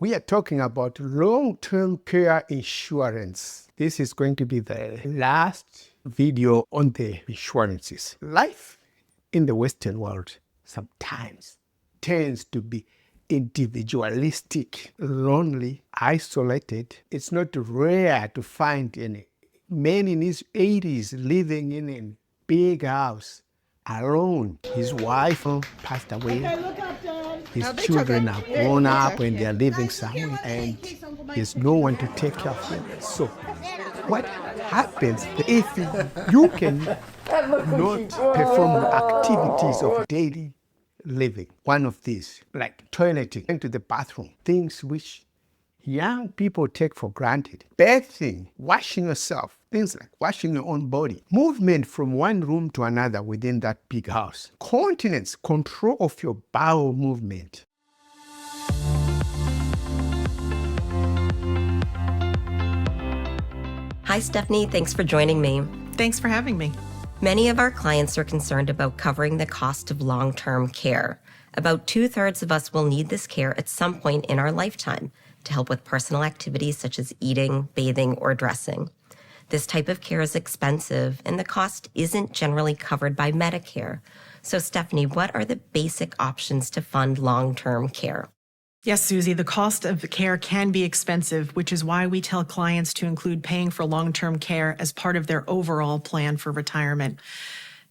We are talking about long-term care insurance. This is going to be the last video on the insurances. Life in the Western world sometimes tends to be individualistic, lonely, isolated. It's not rare to find any man in his 80s living in a big house alone. His wife passed away. His children are grown up and they are living somewhere, and there's no one to take care of them. So what happens if you can not perform activities of daily living? One of these, like toileting, going to the bathroom, things which young people take for granted. Bathing, washing yourself, things like washing your own body. Movement from one room to another within that big house. Continence, control of your bowel movement. Hi, Stephanie. Thanks for joining me. Thanks for having me. Many of our clients are concerned about covering the cost of long-term care. About 2/3 of us will need this care at some point in our lifetime to help with personal activities such as eating, bathing, or dressing. This type of care is expensive, and the cost isn't generally covered by Medicare. So, Stephanie, what are the basic options to fund long-term care? Yes, Susie, the cost of care can be expensive, which is why we tell clients to include paying for long-term care as part of their overall plan for retirement.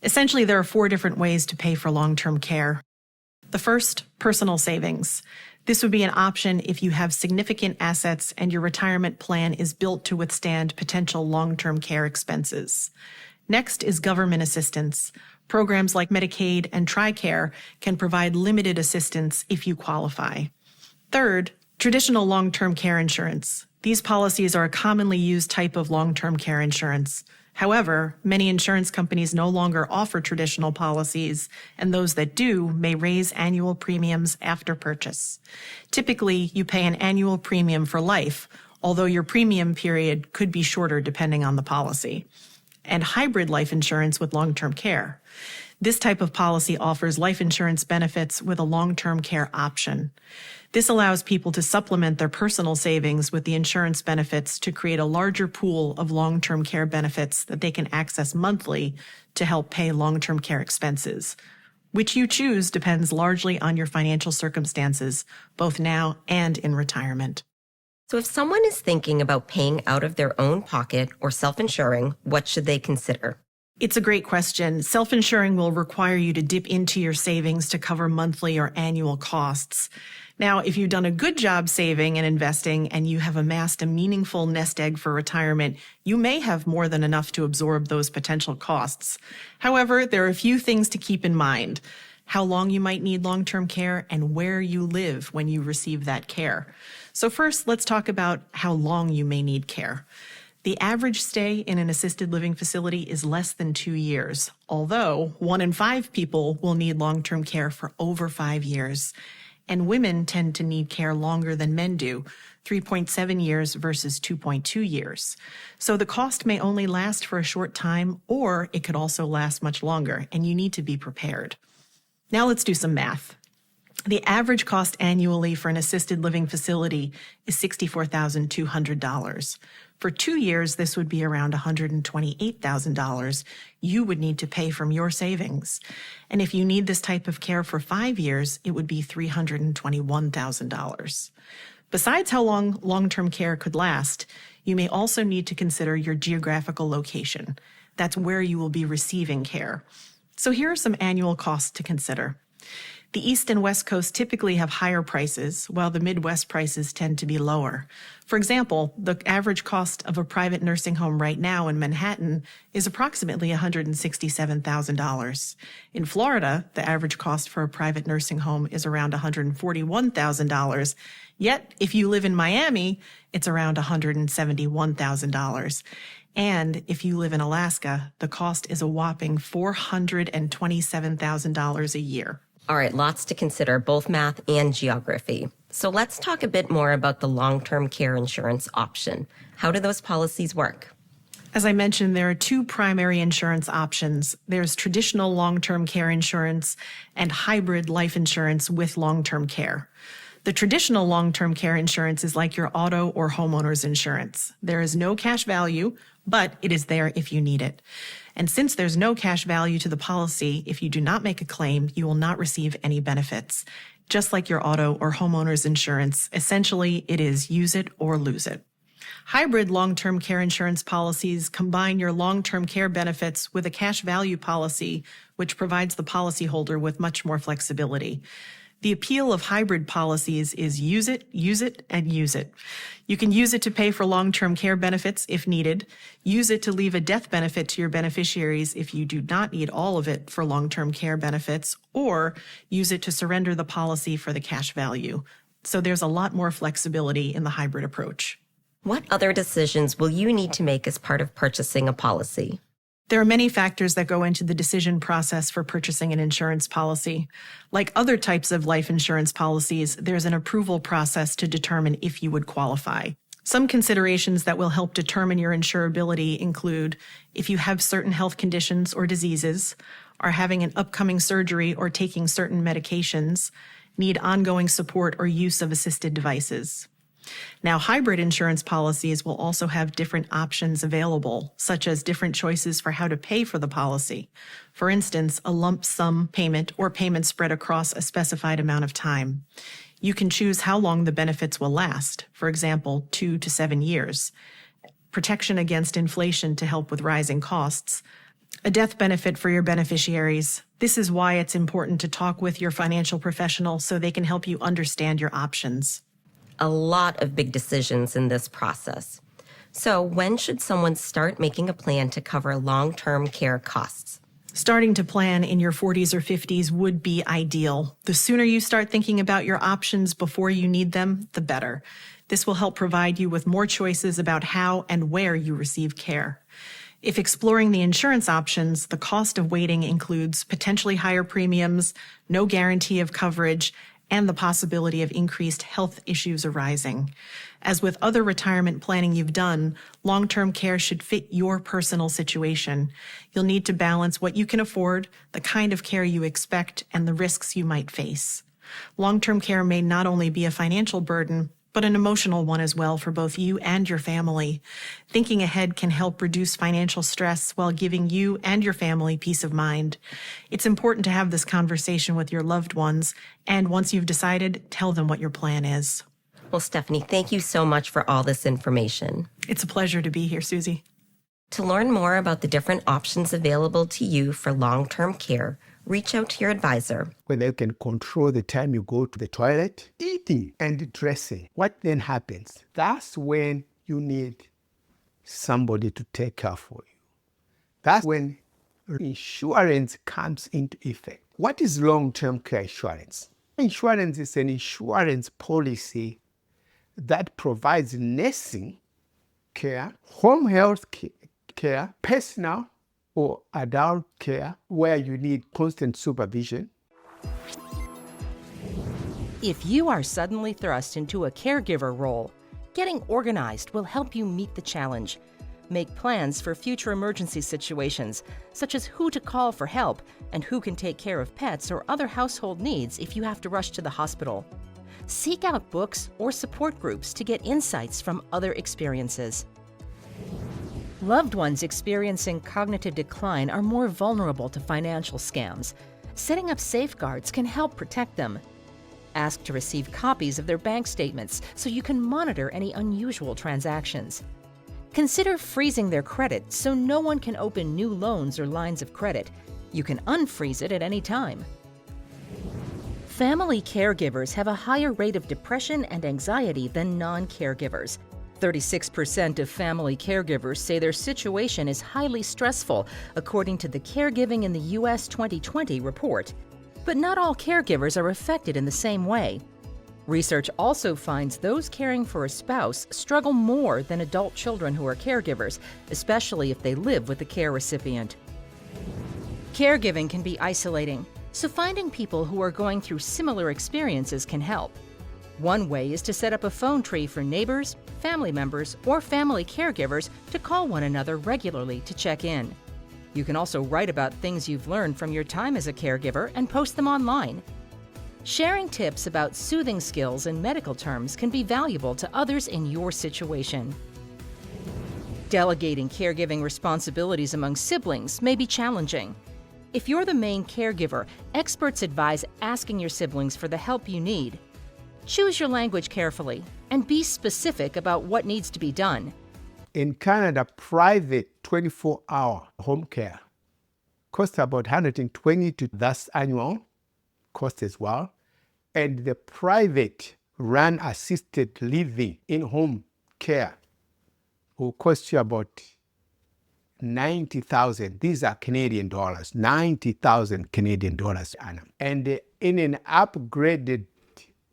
Essentially, there are 4 different ways to pay for long-term care. The first, personal savings. This would be an option if you have significant assets and your retirement plan is built to withstand potential long-term care expenses. Next is government assistance. Programs like Medicaid and TRICARE can provide limited assistance if you qualify. Third, traditional long-term care insurance. These policies are a commonly used type of long-term care insurance. However, many insurance companies no longer offer traditional policies, and those that do may raise annual premiums after purchase. Typically, you pay an annual premium for life, although your premium period could be shorter depending on the policy. And hybrid life insurance with long-term care. This type of policy offers life insurance benefits with a long-term care option. This allows people to supplement their personal savings with the insurance benefits to create a larger pool of long-term care benefits that they can access monthly to help pay long-term care expenses. Which you choose depends largely on your financial circumstances, both now and in retirement. So if someone is thinking about paying out of their own pocket or self-insuring, what should they consider? It's a great question. Self-insuring will require you to dip into your savings to cover monthly or annual costs. Now, if you've done a good job saving and investing and you have amassed a meaningful nest egg for retirement, you may have more than enough to absorb those potential costs. However, there are a few things to keep in mind. How long you might need long-term care and where you live when you receive that care. So first, let's talk about how long you may need care. The average stay in an assisted living facility is less than 2 years, although 1 in 5 people will need long-term care for over 5 years. And women tend to need care longer than men do, 3.7 years versus 2.2 years. So the cost may only last for a short time, or it could also last much longer, and you need to be prepared. Now let's do some math. The average cost annually for an assisted living facility is $64,200. For 2 years, this would be around $128,000 you would need to pay from your savings. And if you need this type of care for 5 years, it would be $321,000. Besides how long long-term care could last, you may also need to consider your geographical location. That's where you will be receiving care. So here are some annual costs to consider. The East and West Coast typically have higher prices, while the Midwest prices tend to be lower. For example, the average cost of a private nursing home right now in Manhattan is approximately $167,000. In Florida, the average cost for a private nursing home is around $141,000. Yet, if you live in Miami, it's around $171,000. And if you live in Alaska, the cost is a whopping $427,000 a year. All right, lots to consider, both math and geography. So let's talk a bit more about the long-term care insurance option. How do those policies work? As I mentioned, there are 2 primary insurance options. There's traditional long-term care insurance and hybrid life insurance with long-term care. The traditional long-term care insurance is like your auto or homeowner's insurance. There is no cash value, but it is there if you need it. And since there's no cash value to the policy, if you do not make a claim, you will not receive any benefits. Just like your auto or homeowner's insurance, essentially it is use it or lose it. Hybrid long-term care insurance policies combine your long-term care benefits with a cash value policy, which provides the policyholder with much more flexibility. The appeal of hybrid policies is use it, and use it. You can use it to pay for long-term care benefits if needed, use it to leave a death benefit to your beneficiaries if you do not need all of it for long-term care benefits, or use it to surrender the policy for the cash value. So there's a lot more flexibility in the hybrid approach. What other decisions will you need to make as part of purchasing a policy? There are many factors that go into the decision process for purchasing an insurance policy. Like other types of life insurance policies, there's an approval process to determine if you would qualify. Some considerations that will help determine your insurability include if you have certain health conditions or diseases, are having an upcoming surgery or taking certain medications, need ongoing support or use of assisted devices. Now, hybrid insurance policies will also have different options available, such as different choices for how to pay for the policy. For instance, a lump sum payment or payment spread across a specified amount of time. You can choose how long the benefits will last, for example, 2 to 7 years. Protection against inflation to help with rising costs. A death benefit for your beneficiaries. This is why it's important to talk with your financial professional so they can help you understand your options. A lot of big decisions in this process. So when should someone start making a plan to cover long-term care costs? Starting to plan in your 40s or 50s would be ideal. The sooner you start thinking about your options before you need them, the better. This will help provide you with more choices about how and where you receive care. If exploring the insurance options, the cost of waiting includes potentially higher premiums, no guarantee of coverage, and the possibility of increased health issues arising. As with other retirement planning you've done, long-term care should fit your personal situation. You'll need to balance what you can afford, the kind of care you expect, and the risks you might face. Long-term care may not only be a financial burden, but an emotional one as well for both you and your family. Thinking ahead can help reduce financial stress while giving you and your family peace of mind. It's important to have this conversation with your loved ones, and once you've decided, tell them what your plan is. Well, Stephanie, thank you so much for all this information. It's a pleasure to be here, Susie. To learn more about the different options available to you for long-term care, reach out to your advisor. When they can control the time you go to the toilet, eating and dressing, what then happens? That's when you need somebody to take care for you. That's when insurance comes into effect. What is long-term care insurance? Insurance is an insurance policy that provides nursing care, home health care, personal or adult care where you need constant supervision. If you are suddenly thrust into a caregiver role, getting organized will help you meet the challenge. Make plans for future emergency situations, such as who to call for help and who can take care of pets or other household needs if you have to rush to the hospital. Seek out books or support groups to get insights from other experiences. Loved ones experiencing cognitive decline are more vulnerable to financial scams. Setting up safeguards can help protect them. Ask to receive copies of their bank statements so you can monitor any unusual transactions. Consider freezing their credit so no one can open new loans or lines of credit. You can unfreeze it at any time. Family caregivers have a higher rate of depression and anxiety than non-caregivers. 36% of family caregivers say their situation is highly stressful, according to the Caregiving in the U.S. 2020 report. But not all caregivers are affected in the same way. Research also finds those caring for a spouse struggle more than adult children who are caregivers, especially if they live with the care recipient. Caregiving can be isolating, so finding people who are going through similar experiences can help. One way is to set up a phone tree for neighbors, family members, or family caregivers to call one another regularly to check in. You can also write about things you've learned from your time as a caregiver and post them online. Sharing tips about soothing skills and medical terms can be valuable to others in your situation. Delegating caregiving responsibilities among siblings may be challenging. If you're the main caregiver, experts advise asking your siblings for the help you need. Choose your language carefully and be specific about what needs to be done. In Canada, private 24-hour home care costs about $120 to that's annual cost as well. And the private run assisted living in-home care will cost you about 90,000. These are Canadian dollars, 90,000 Canadian dollars annum. And in an upgraded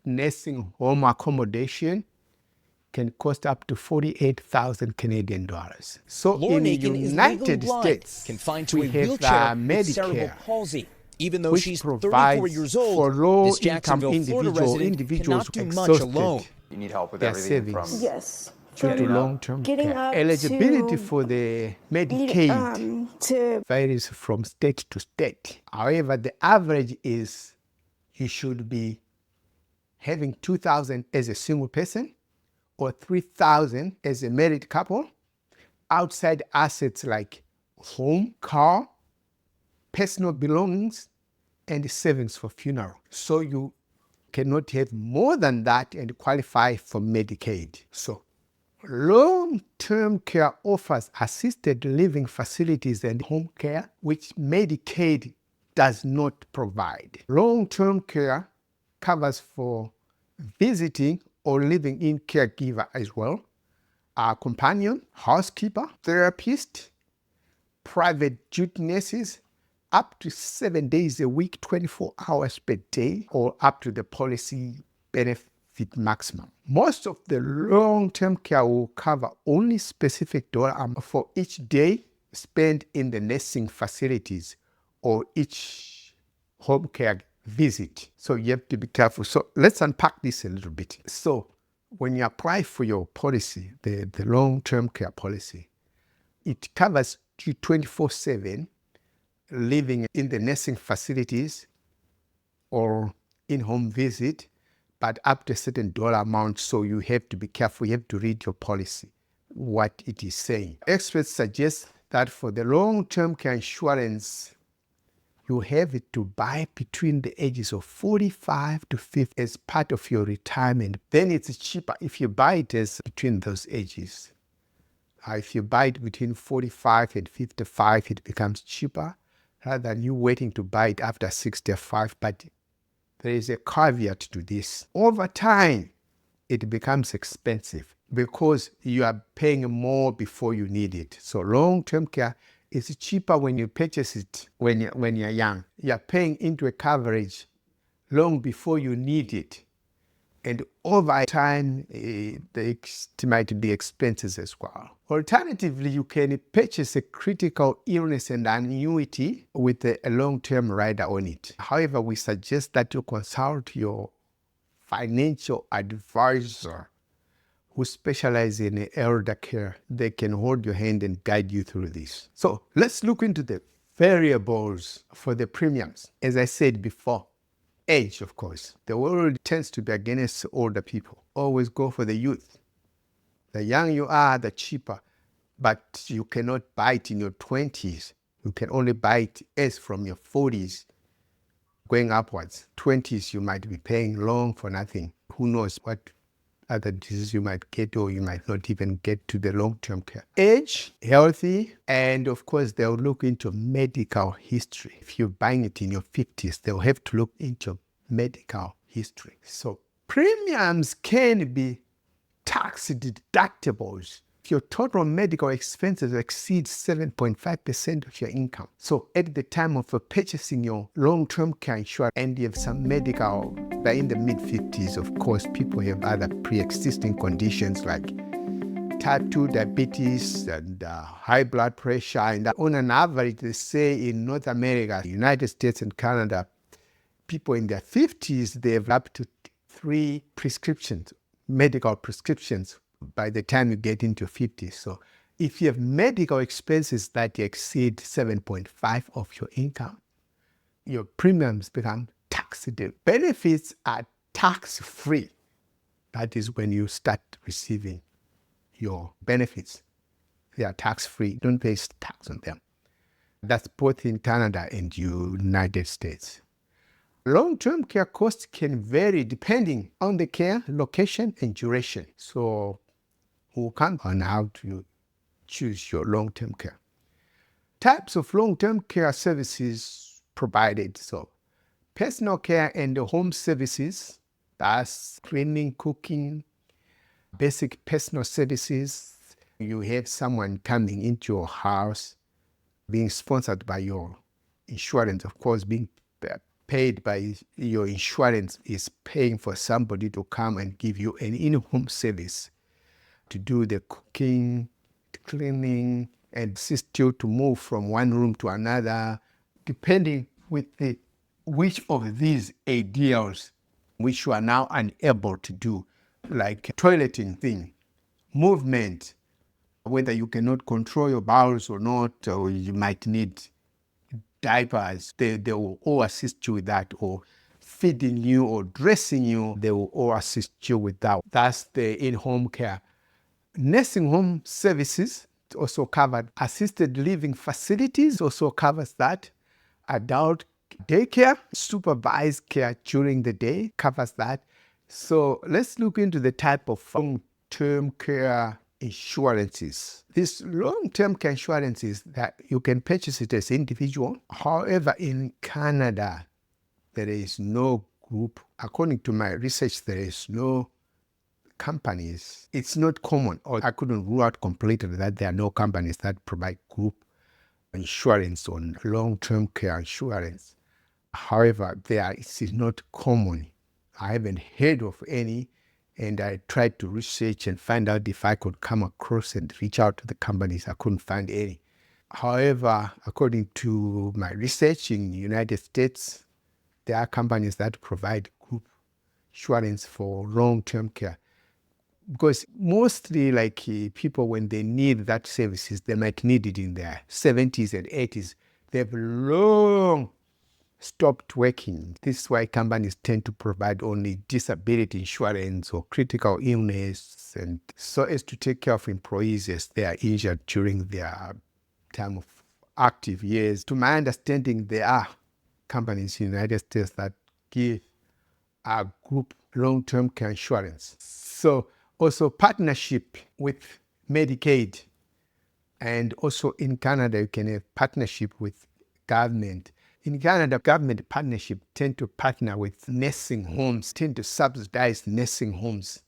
nursing home accommodation can cost up to 48,000 Canadian dollars. So in the United States, confined to we a have wheelchair with cerebral Medicare, palsy. Even though which she's provides 34 years old, for this low-income Jacksonville, Florida resident individuals cannot do much exhausted alone. You need help with their everything from savings Yes. due to Getting up. long-term Getting care. up Eligibility to for the need, Medicaid to varies from state to state. However, the average is you should be having $2,000 as a single person or $3,000 as a married couple. Outside assets like home, car, personal belongings, and savings for funeral. So you cannot have more than that and qualify for Medicaid. So long-term care offers assisted living facilities and home care, which Medicaid does not provide. Long-term care covers for visiting or living in caregiver as well, a companion, housekeeper, therapist, private duty nurses, up to 7 days a week, 24 hours per day, or up to the policy benefit maximum. Most of the long-term care will cover only specific dollar amount for each day spent in the nursing facilities or each home care visit. So you have to be careful. So let's unpack this a little bit. So when you apply for your policy, the long-term care policy, it covers you 24/7 living in the nursing facilities or in-home visit, but up to a certain dollar amount. So you have to be careful. You have to read your policy, what it is saying. Experts suggest that for the long-term care insurance, you have it to buy between the ages of 45 to 50 as part of your retirement. Then it's cheaper if you buy it as between those ages. If you buy it between 45 and 55, it becomes cheaper rather than you waiting to buy it after 65. But there is a caveat to this. Over time, it becomes expensive because you are paying more before you need it. So long-term care is cheaper when you purchase it when you're young. You're paying into a coverage long before you need it. And over time, there might be expenses as well. Alternatively, you can purchase a critical illness and annuity with a long-term rider on it. However, we suggest that you consult your financial advisor who specializes in elder care. They can hold your hand and guide you through this. So let's look into the variables for the premiums. As I said before, age, of course. The world tends to be against older people. Always go for the youth. The younger you are, the cheaper. But you cannot buy it in your 20s. You can only buy it as from your 40s going upwards. 20s, you might be paying long for nothing. Who knows what other diseases you might get, or you might not even get to the long-term care. Age, healthy, and of course, they'll look into medical history. If you're buying it in your 50s, they'll have to look into medical history. So premiums can be tax deductibles if your total medical expenses exceed 7.5% of your income. So at the time of purchasing your long-term care insurance and you have some medical, they're in the mid-50s, of course, people have other pre-existing conditions like type 2 diabetes and high blood pressure. And on an average, they say in North America, United States and Canada, people in their 50s, they have up to 3 prescriptions, medical prescriptions, by the time you get into 50s. So if you have medical expenses that exceed 7.5 of your income, your premiums become tax taxed. The benefits are tax-free. That is when you start receiving your benefits. They are tax-free. Don't pay tax on them. That's both in Canada and United States. Long-term care costs can vary depending on the care, location, and duration. So we'll come on how to choose your long-term care. Types of long-term care services provided. So personal care and home services, that's cleaning, cooking, basic personal services. You have someone coming into your house, being sponsored by your insurance, of course, being paid by your insurance is paying for somebody to come and give you an in-home service to do the cooking, cleaning, and assist you to move from one room to another, depending with which of these ideals which you are now unable to do, like toileting thing, movement, whether you cannot control your bowels or not, or you might need diapers, they will all assist you with that, or feeding you or dressing you, they will all assist you with that. That's the in-home care. Nursing home services also covered. Assisted living facilities also covers that. Adult daycare, supervised care during the day covers that. So let's look into the type of long-term care insurances. These long-term care insurances that you can purchase it as individual. However, in Canada, there is no group. According to my research, there is no companies. It's not common, or I couldn't rule out completely that there are no companies that provide group insurance on long-term care insurance. However, it is not common. I haven't heard of any, and I tried to research and find out if I could come across and reach out to the companies. I couldn't find any. However, according to my research in the United States, there are companies that provide group insurance for long-term care. Because mostly people, when they need that services, they might need it in their 70s and 80s. They've long stopped working. This is why companies tend to provide only disability insurance or critical illness, and so as to take care of employees as they are injured during their time of active years. To my understanding, there are companies in the United States that give a group long-term care insurance. So also partnership with Medicaid, and also in Canada you can have partnership with government. In Canada, government partnership tend to partner with nursing homes, tend to subsidize nursing homes,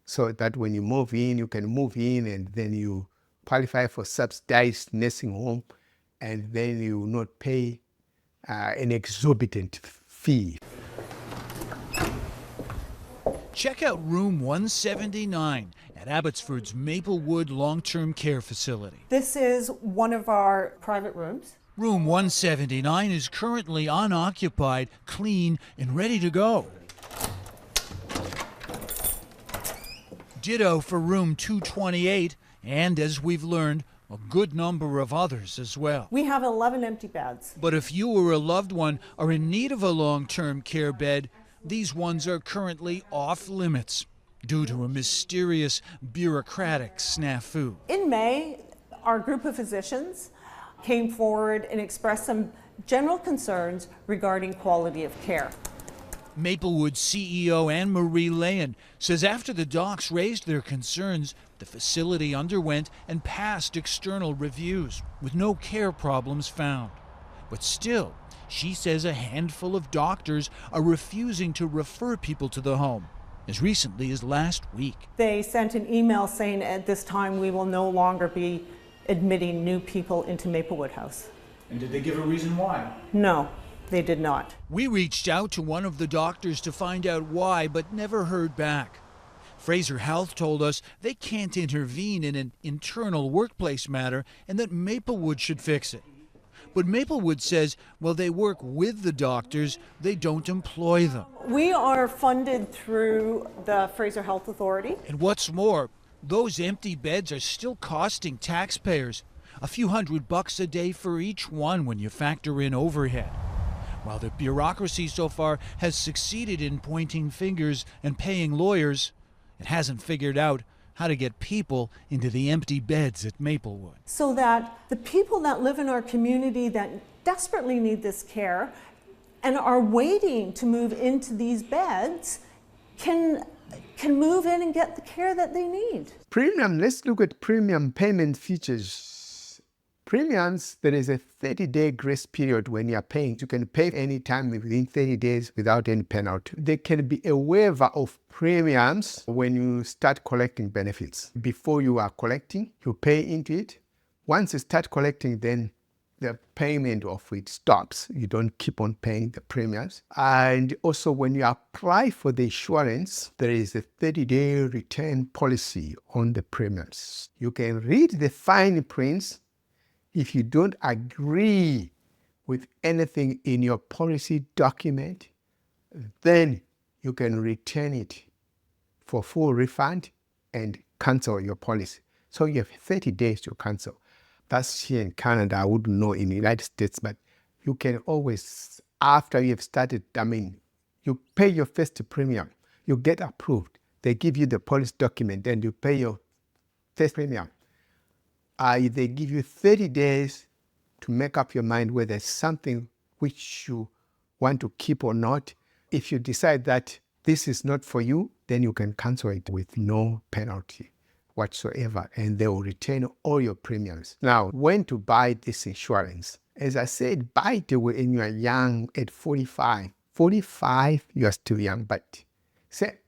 so that when you move in, you can move in and then you qualify for subsidized nursing home, and then you will not pay an exorbitant fee. Check out room 179 at Abbotsford's Maplewood Long-Term Care Facility. This is one of our private rooms. Room 179 is currently unoccupied, clean, and ready to go. Ditto for room 228, and as we've learned, a good number of others as well. We have 11 empty beds. But if you or a loved one are in need of a long-term care bed, these ones are currently off limits due to a mysterious bureaucratic snafu. In May, our group of physicians came forward and expressed some general concerns regarding quality of care. Maplewood CEO Anne-Marie Leyen says after the docs raised their concerns, the facility underwent and passed external reviews with no care problems found. But still, she says a handful of doctors are refusing to refer people to the home, as recently as last week. They sent an email saying at this time we will no longer be admitting new people into Maplewood House. And did they give a reason why? No, they did not. We reached out to one of the doctors to find out why, but never heard back. Fraser Health told us they can't intervene in an internal workplace matter and that Maplewood should fix it. But Maplewood says while they work with the doctors, they don't employ them. We are funded through the Fraser Health Authority. And what's more, those empty beds are still costing taxpayers a few $100 a day for each one when you factor in overhead. While the bureaucracy so far has succeeded in pointing fingers and paying lawyers, it hasn't figured out how to get people into the empty beds at Maplewood. So that the people that live in our community that desperately need this care and are waiting to move into these beds can move in and get the care that they need. Premium, let's look at premium payment features. Premiums, there is a 30-day grace period when you are paying. You can pay anytime within 30 days without any penalty. There can be a waiver of premiums when you start collecting benefits. Before you are collecting, you pay into it. Once you start collecting, then the payment of it stops. You don't keep on paying the premiums. And also when you apply for the insurance, there is a 30-day return policy on the premiums. You can read the fine prints. If you don't agree with anything in your policy document, then you can return it for full refund and cancel your policy. So you have 30 days to cancel. That's here in Canada. I wouldn't know in the United States, but you can always, after you have started, you pay your first premium, you get approved. They give you the policy document, then you pay your first premium. They give you 30 days to make up your mind whether it's something which you want to keep or not. If you decide that this is not for you, then you can cancel it with no penalty whatsoever, and they will return all your premiums. Now, when to buy this insurance? As I said, buy it when you are young at 45. 45, you are still young, but say,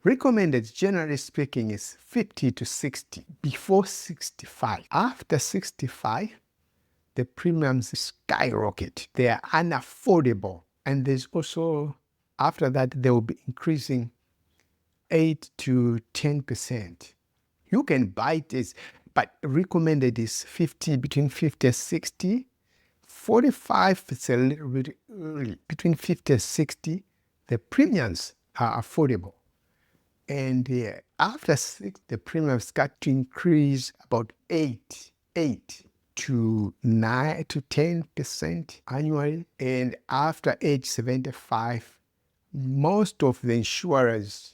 recommended, generally speaking, is 50 to 60, before 65. After 65, the premiums skyrocket. They are unaffordable. And there's also, after that, they will be increasing 8 to 10%. You can buy this, but recommended is 50, between 50 and 60. 45, it's a little bit early. Between 50 and 60, the premiums are affordable. And after 6, the premiums got to increase about 8 to 9 to 10% annually. And after age 75, most of the insurers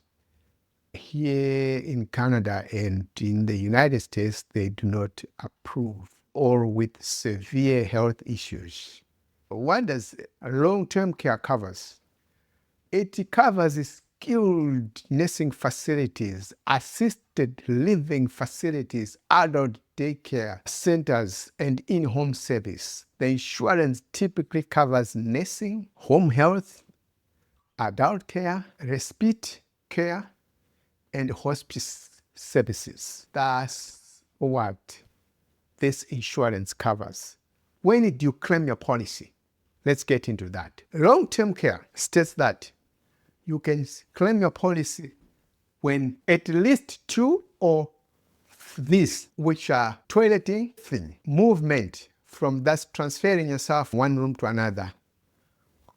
here in Canada and in the United States, they do not approve, or with severe health issues. What does long-term care covers? It covers skilled nursing facilities, assisted living facilities, adult daycare centers, and in-home service. The insurance typically covers nursing, home health, adult care, respite care, and hospice services. That's what this insurance covers. When do you claim your policy? Let's get into that. Long-term care states that you can claim your policy when at least 2 or these, which are toileting, movement from that's transferring yourself from one room to another.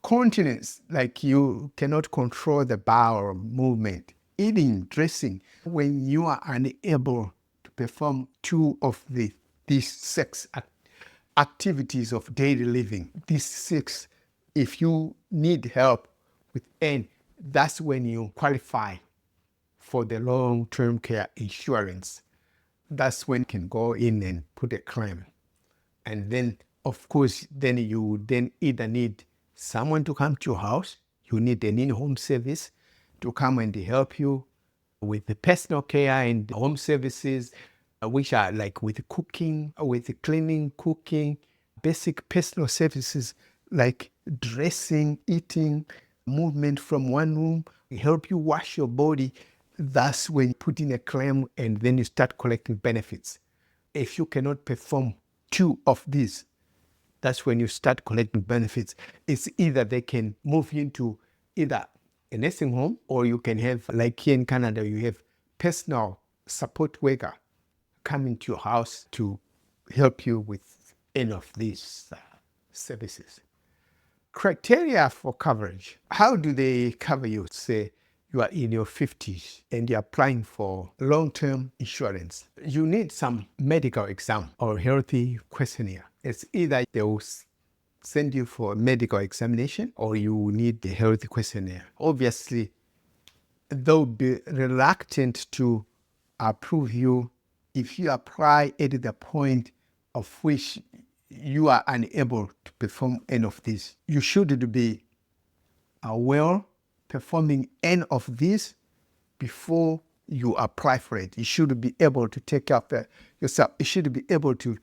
Continence, like you cannot control the bowel movement. Eating, dressing, when you are unable to perform 2 of these 6 activities of daily living. These 6, if you need help with any, that's when you qualify for the long-term care insurance. That's when you can go in and put a claim. And then, of course, then you then either need someone to come to your house, you need an in-home service to come and help you with the personal care and home services, which are like with cooking, with cleaning, cooking, basic personal services like dressing, eating, movement from one room, help you wash your body. That's when you put in a claim and then you start collecting benefits. If you cannot perform 2 of these, that's when you start collecting benefits. It's either they can move you into either a nursing home, or you can have, like here in Canada, you have personal support worker coming to your house to help you with any of these services. Criteria for coverage. How do they cover you? Say you are in your 50s and you're applying for long-term insurance. You need some medical exam or healthy questionnaire. It's either they will send you for a medical examination or you need the health questionnaire. Obviously, they'll be reluctant to approve you if you apply at the point of which you are unable to perform any of this. You should be well performing any of this before you apply for it. You should be able to take care of yourself. You should be able to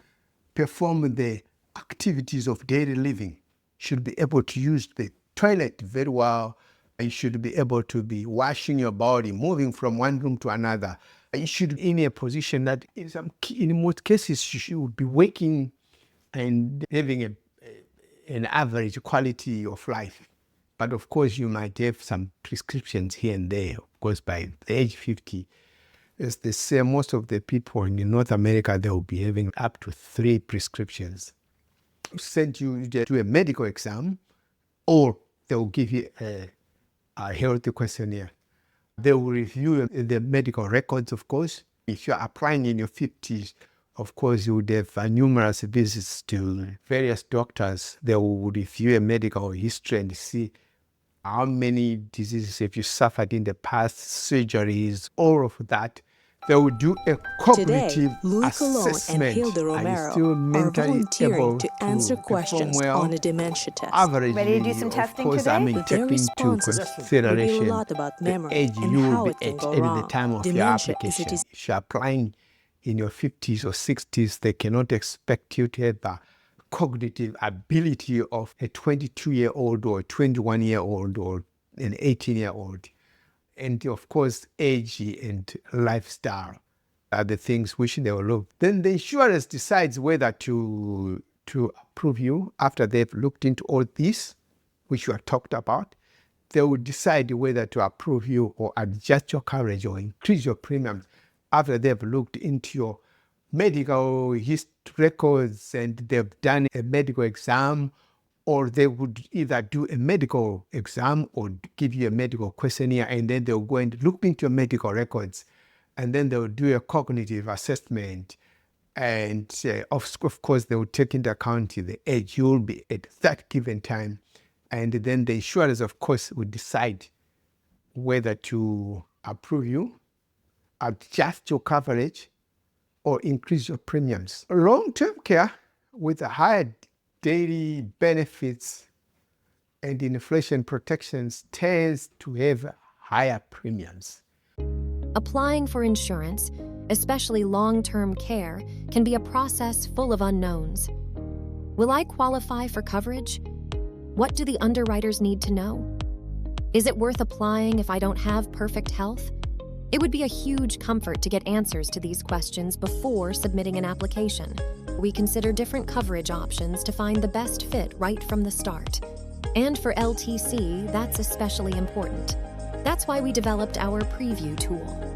perform the activities of daily living. You should be able to use the toilet very well. You should be able to be washing your body, moving from one room to another. You should be in a position that in most cases you should be waking and having an average quality of life. But of course, you might have some prescriptions here and there. Of course, by the age 50, as they say, most of the people in North America, they will be having up to 3 prescriptions. Send you to a medical exam, or they will give you a health questionnaire. They will review the medical records, of course. If you're applying in your 50s, of course, you would have numerous visits to various doctors. They will review a medical history and see how many diseases have you suffered in the past, surgeries, all of that. They will do a cognitive assessment. And Hilda Romero are volunteering to answer questions on a dementia test. Averagely, ready to do some testing of course, today? Take into consideration reveal a lot about memory the age and you how will it be can at go the wrong. time of your Dementia application. If you're applying in your 50s or 60s, they cannot expect you to have the cognitive ability of a 22-year-old or a 21-year-old or an 18-year-old. And of course, age and lifestyle are the things which they will look. Then the insurance decides whether to approve you after they've looked into all this, which you have talked about. They will decide whether to approve you or adjust your coverage or increase your premiums after they've looked into your medical records and they've done a medical exam, or they would either do a medical exam or give you a medical questionnaire, and then they'll go and look into your medical records, and then they'll do a cognitive assessment. And of course, they will take into account the age you'll be at that given time. And then the insurers, of course, will decide whether to approve you, adjust your coverage, or increase your premiums. Long-term care with the higher daily benefits and inflation protections tends to have higher premiums. Applying for insurance, especially long-term care, can be a process full of unknowns. Will I qualify for coverage? What do the underwriters need to know? Is it worth applying if I don't have perfect health? It would be a huge comfort to get answers to these questions before submitting an application. We consider different coverage options to find the best fit right from the start. And for LTC, that's especially important. That's why we developed our preview tool.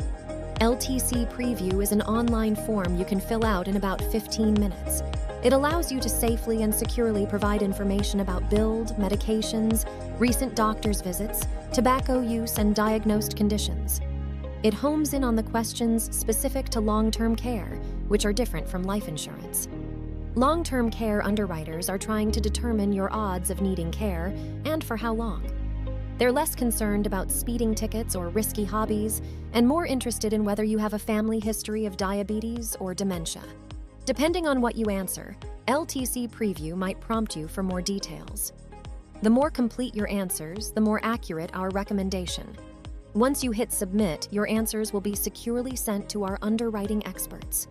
LTC Preview is an online form you can fill out in about 15 minutes. It allows you to safely and securely provide information about billed, medications, recent doctor's visits, tobacco use, and diagnosed conditions. It homes in on the questions specific to long-term care, which are different from life insurance. Long-term care underwriters are trying to determine your odds of needing care and for how long. They're less concerned about speeding tickets or risky hobbies and more interested in whether you have a family history of diabetes or dementia. Depending on what you answer, LTC Preview might prompt you for more details. The more complete your answers, the more accurate our recommendation. Once you hit submit, your answers will be securely sent to our underwriting experts.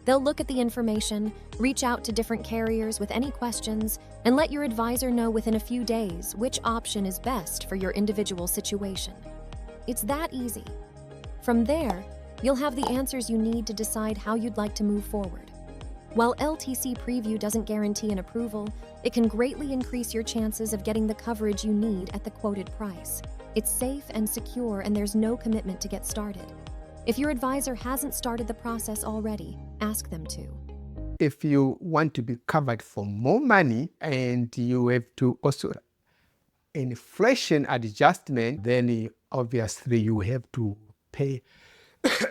They'll look at the information, reach out to different carriers with any questions, and let your advisor know within a few days which option is best for your individual situation. It's that easy. From there, you'll have the answers you need to decide how you'd like to move forward. While LTC Preview doesn't guarantee an approval, it can greatly increase your chances of getting the coverage you need at the quoted price. It's safe and secure, and there's no commitment to get started. If your advisor hasn't started the process already, ask them to. If you want to be covered for more money and you have to also inflation adjustment, then obviously you have to pay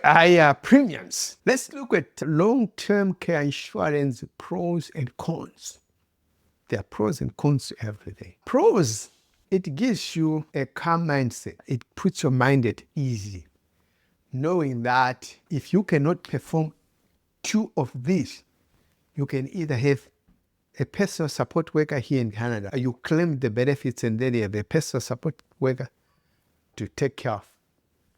higher premiums. Let's look at long-term care insurance pros and cons. There are pros and cons to everything. Pros, it gives you a calm mindset. It puts your mind at ease, knowing that if you cannot perform 2 of these, you can either have a personal support worker here in Canada. You claim the benefits and then you have a personal support worker to take care of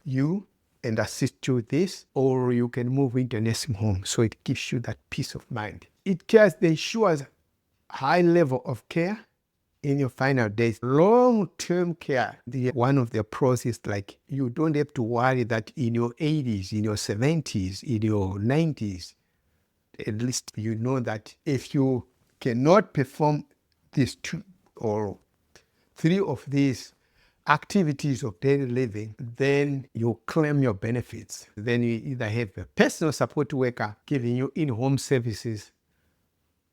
you and assist you with this, or you can move into a nursing home. So it gives you that peace of mind. It ensures high level of care in your final days. Long-term care, one of the pros is like you don't have to worry that in your 80s, in your 70s, in your 90s, at least you know that if you cannot perform these 2 or 3 of these activities of daily living, then you claim your benefits. Then you either have a personal support worker giving you in-home services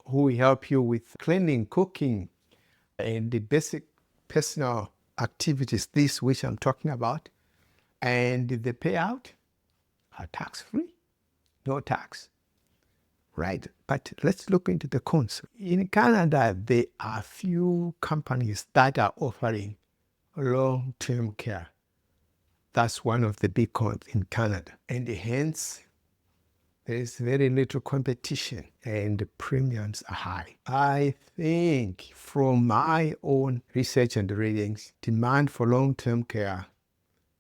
who will help you with cleaning, cooking, and the basic personal activities, this which I'm talking about. And the payout are tax-free, no tax. Right, but let's look into the cons. In Canada, there are few companies that are offering long-term care. That's one of the big cons in Canada. And hence, there is very little competition and the premiums are high. I think from my own research and readings, demand for long-term care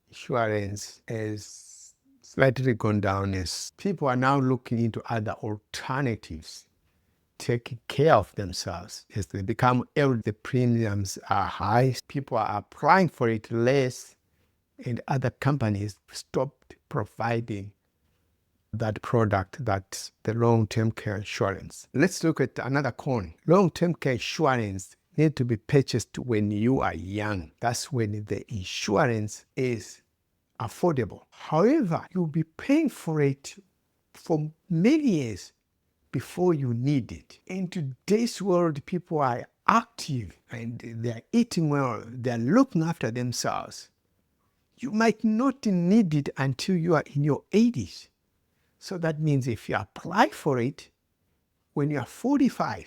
insurance has slightly gone down as people are now looking into other alternatives, taking care of themselves. As they become ill, the premiums are high. People are applying for it less, and other companies stopped providing that product, that's the long-term care insurance. Let's look at another con. Long-term care insurance need to be purchased when you are young. That's when the insurance is affordable. However, you'll be paying for it for many years before you need it. In today's world, people are active and they're eating well, they're looking after themselves. You might not need it until you are in your 80s. So that means if you apply for it when you are 45,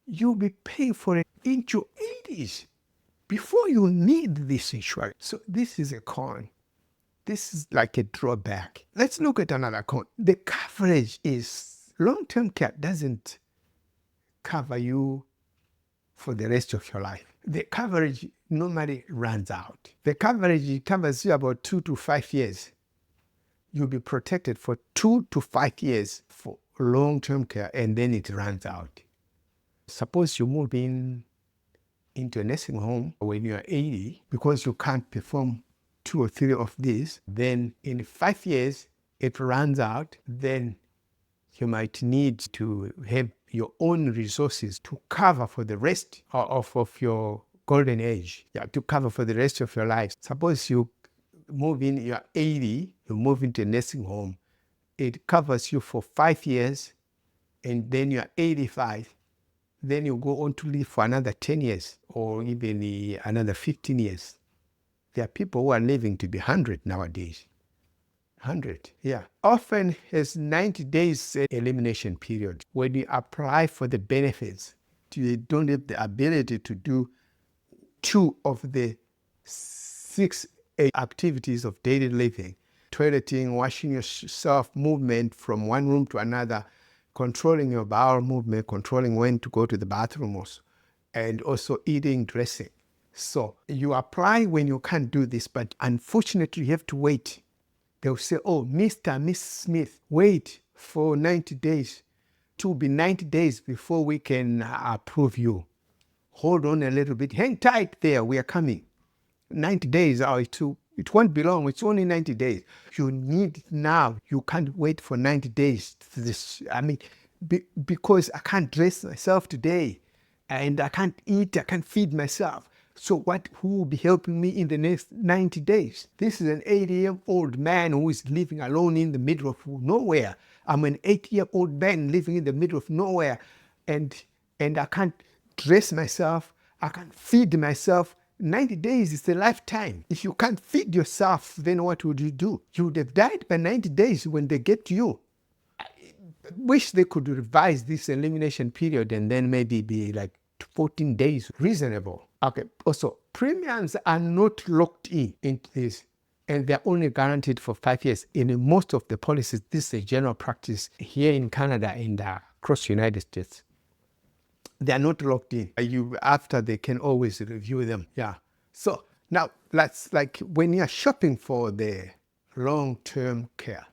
you'll be paying for it in your 80s before you need this insurance. So this is a con. This is like a drawback. Let's look at another con. The coverage is, long-term care doesn't cover you for the rest of your life. The coverage normally runs out. The coverage covers you about 2 to 5 years. You'll be protected for 2 to 5 years for long-term care, and then it runs out. Suppose you move into a nursing home when you're 80 because you can't perform 2 or 3 of these, then in 5 years it runs out, then you might need to have your own resources to cover for the rest of your golden age, to cover for the rest of your life. Suppose you move in, you're 80, you move into a nursing home, it covers you for 5 years, and then you're 85, then you go on to live for another 10 years or even another 15 years. There are people who are living to be 100 nowadays. 100, yeah. Often has 90 days elimination period. When you apply for the benefits, you don't have the ability to do 2 of the 6 activities of daily living. Toileting, washing yourself, movement from one room to another, controlling your bowel movement, controlling when to go to the bathroom also, and also eating, dressing. So you apply when you can't do this, but unfortunately you have to wait. They'll say, oh, Mr. Miss Smith, wait for 90 days. It will be 90 days before we can approve you. Hold on a little bit. Hang tight there. We are coming. 90 days, it won't be long. It's only 90 days. You need it now. You can't wait for 90 days. Because I can't dress myself today and I can't eat, I can't feed myself. So who will be helping me in the next 90 days? This is an 80-year-old man who is living alone in the middle of nowhere. I'm an 80-year-old man living in the middle of nowhere, and I can't dress myself, I can't feed myself. 90 days is a lifetime. If you can't feed yourself, then what would you do? You would have died by 90 days when they get to you. I wish they could revise this elimination period and then maybe be like to 14 days reasonable. Okay, also, premiums are not locked into this, and they're only guaranteed for 5 years. In most of the policies, this is a general practice here in Canada and across the United States. They are not locked in. After they can always review them. Yeah. So now, that's like when you're shopping for the long-term care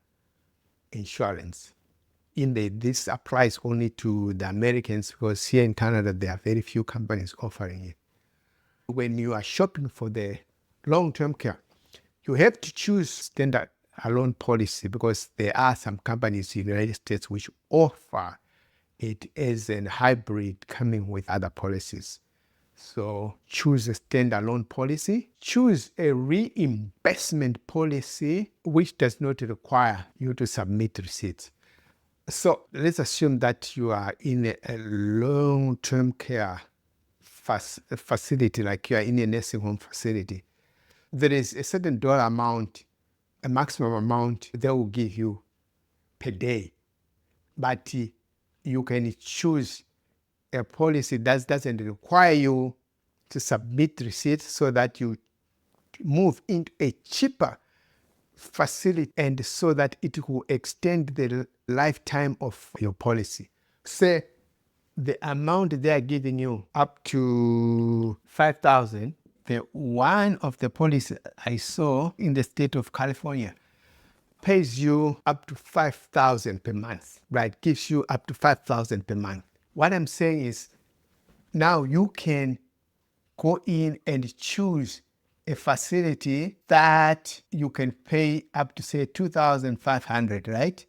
insurance, this applies only to the Americans, because here in Canada, there are very few companies offering it. When you are shopping for the long-term care, you have to choose standard alone policy, because there are some companies in the United States which offer it as a hybrid coming with other policies. So choose a standalone policy, choose a reimbursement policy which does not require you to submit receipts. So let's assume that you are in a long-term care facility, like you are in a nursing home facility. There is a certain dollar amount, a maximum amount they will give you per day. But you can choose a policy that doesn't require you to submit receipts, so that you move into a cheaper facility, and so that it will extend the lifetime of your policy. Say the amount they are giving you up to $5,000. One of the policies I saw in the state of California pays you up to $5,000 per month, right? Gives you up to $5,000 per month. What I'm saying is, now you can go in and choose a facility that you can pay up to, say, $2,500, right?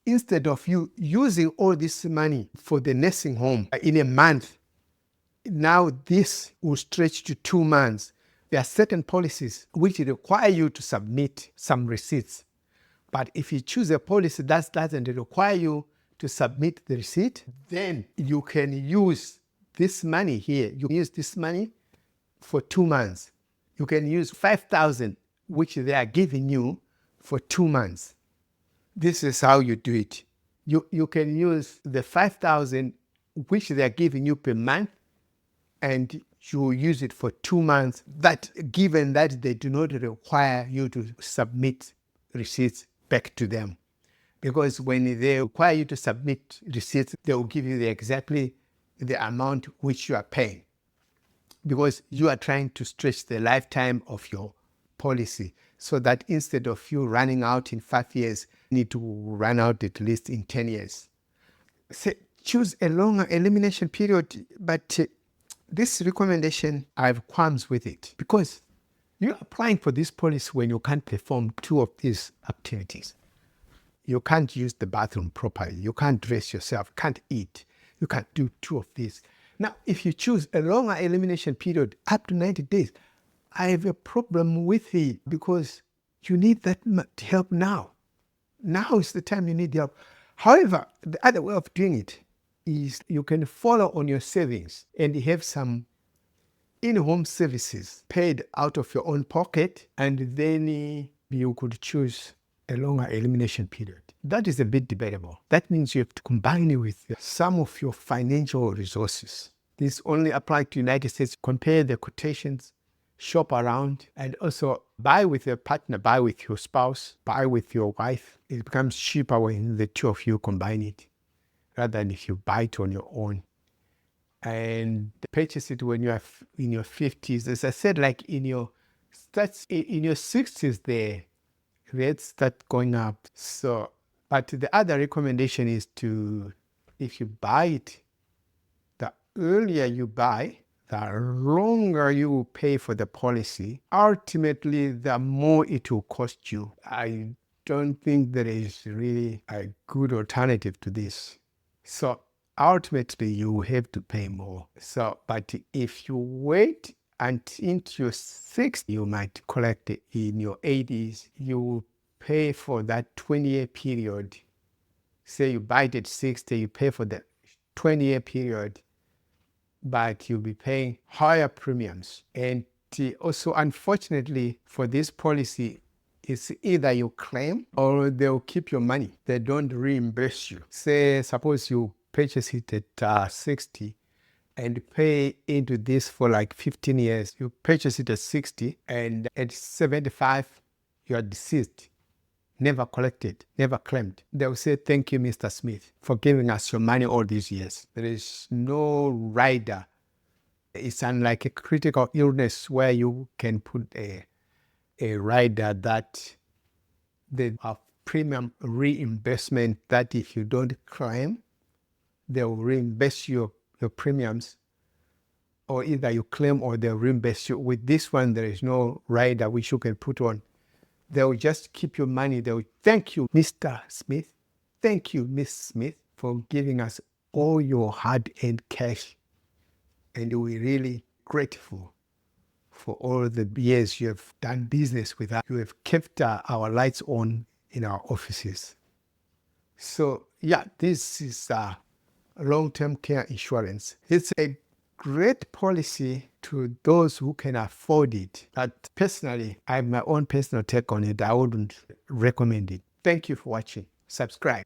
Instead of you using all this money for the nursing home in a month, now this will stretch to 2 months. There are certain policies which require you to submit some receipts. But if you choose a policy that doesn't require you to submit the receipt, then you can use this money here. You can use this money for 2 months. You can use $5,000, which they are giving you, for 2 months. This is how you do it. You can use the $5,000, which they are giving you per month, and you use it for 2 months. That, given that they do not require you to submit receipts back to them. Because when they require you to submit receipts, they will give you exactly the amount which you are paying. Because you are trying to stretch the lifetime of your policy, so that instead of you running out in 5 years, you need to run out at least in 10 years. So choose a longer elimination period, but this recommendation, I have qualms with it, because you're applying for this policy when you can't perform 2 of these activities. You can't use the bathroom properly. You can't dress yourself, can't eat. You can't do 2 of these. Now, if you choose a longer elimination period, up to 90 days, I have a problem with it, because you need that help now. Now is the time you need help. However, the other way of doing it is you can follow on your savings and have some in-home services paid out of your own pocket, and then you could choose a longer elimination period. That is a bit debatable. That means you have to combine it with some of your financial resources. This only applies to the United States. Compare the quotations, shop around, and also buy with your partner, buy with your spouse, buy with your wife. It becomes cheaper when the 2 of you combine it, rather than if you buy it on your own. And purchase it when you are in your 50s. As I said, like in your 60s, the rates start going up. So, but the other recommendation is if you buy it, the earlier you buy, the longer you will pay for the policy. Ultimately, the more it will cost you. I don't think there is really a good alternative to this. So ultimately, you have to pay more. So, but if you wait until your 60s, you might collect it in your 80s. You will pay for that 20-year period. Say you buy it at 60, you pay for the 20-year period, but you'll be paying higher premiums. And also, unfortunately, for this policy, it's either you claim or they'll keep your money. They don't reimburse you. Say, suppose you purchase it at 60, and pay into this for like 15 years. You purchase it at 60 and at 75, you are deceased. Never collected, never claimed. They will say, thank you, Mr. Smith, for giving us your money all these years. There is no rider. It's unlike a critical illness where you can put a rider that the premium reimbursement that if you don't claim, they will reimburse your premiums, or either you claim or they'll reimburse you. With this one, there is no rider which you can put on. They'll just keep your money. They'll thank you, Mr. Smith. Thank you, Miss Smith, for giving us all your hard-earned cash. And we're really grateful for all the years you have done business with us. You have kept our lights on in our offices. So yeah, this is long-term care insurance. It's a great policy to those who can afford it. But personally, I have my own personal take on it. I wouldn't recommend it. Thank you for watching. Subscribe.